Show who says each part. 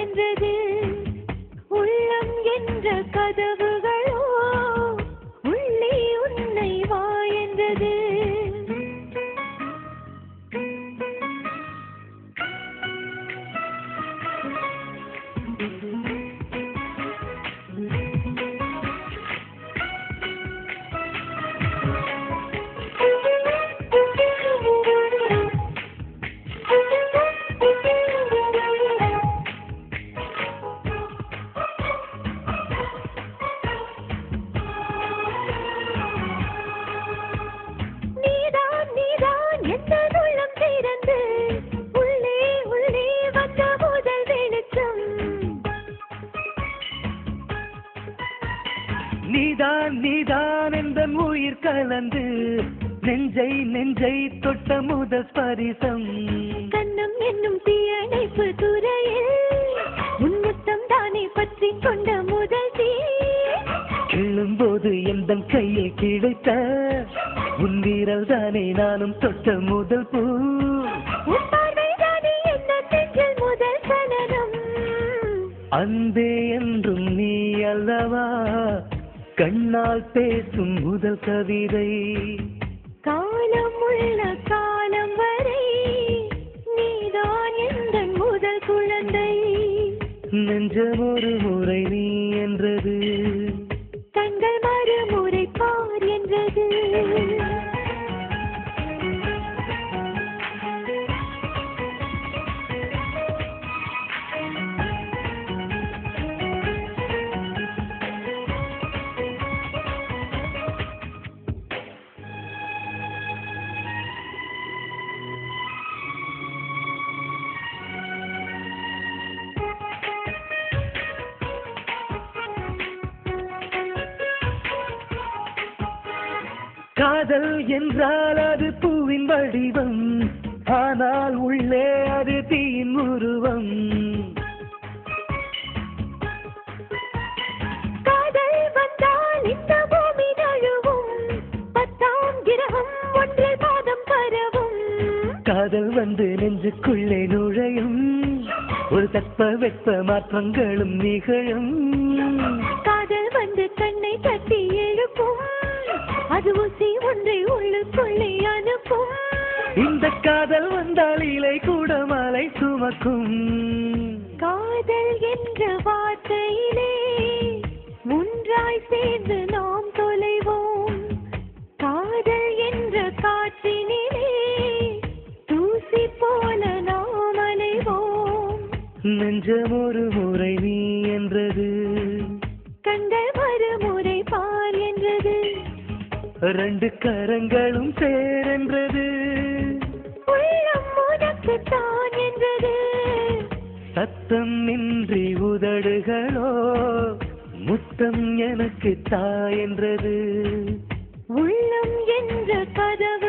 Speaker 1: என்றது உள்ளம் என்ற கதவுகளோ உள்ளே உன்னை வா என்றது.
Speaker 2: நீதான் நீதான் எந்தன் உயிர் கலந்து நெஞ்சை நெஞ்சை தொட்ட முதல் ஸ்பரிசம்.
Speaker 1: கண்ணம் என்னும் தீயணைப்பு துறையில் உன்முத்தம் தானே பற்றி கொண்ட முதல் தீ.
Speaker 2: கிள்ளும்போது எந்தன் கையில் கிடைத்த உன் வீரல் தானே நானும் தொட்ட முதல் பூ.
Speaker 1: முதல் சலனம்
Speaker 2: அன்பே என்றும் நீ அல்லவா கண்ணால் பேசும் முதல் கவிதை.
Speaker 1: காலம் உள்ள காலம் வரை நீதான் எந்தன் முதல் குழந்தை.
Speaker 2: நெஞ்சம் ஒரு முறை நீ என்றது
Speaker 1: கண்கள் மறுமுறை பார் என்றது.
Speaker 2: காதல் என்றால் அது பூவின் வடிவம், ஆனால் உள்ளே அது தீயின் உருவம்.
Speaker 1: காதல் வந்தால் இந்த பூமி நழுவும், 10ஆம் கிரகம் ஒன்றில் பாதம் பரவும்.
Speaker 2: காதல் வந்து நெஞ்சுக்குள்ளே நுழையும், ஒரு தட்ப வெப்ப மாற்றங்களும் நிகழும்.
Speaker 1: காதல் வந்து கண்ணை தட்டி எழுப்பும், அது ஊசி ஒன்றை உள்ளுக்குள்ளே அனுப்பும்.
Speaker 2: இந்த காதல் வந்தால் இலை கூட மலை சுமக்கும்.
Speaker 1: காதல் என்ற வார்த்தையிலே ஒன்றாய் சேர்ந்து நாம் தொலைவோம். காதல் என்ற காற்றினிலே தூசி போல நாம் அலைவோம்.
Speaker 2: நெஞ்சம் ஒரு முறை நீ என்றது
Speaker 1: கண்கள் மறுமுறை பார் என்றது.
Speaker 2: ரெண்டு கரங்களும் சேரென்றது
Speaker 1: உள்ளம் உனக்குத்தான் என்றது.
Speaker 2: சத்தம் இன்றி உதடுகளோ முத்தம் எனக்கு தா என்றது.
Speaker 1: உள்ளம் என்ற கதவு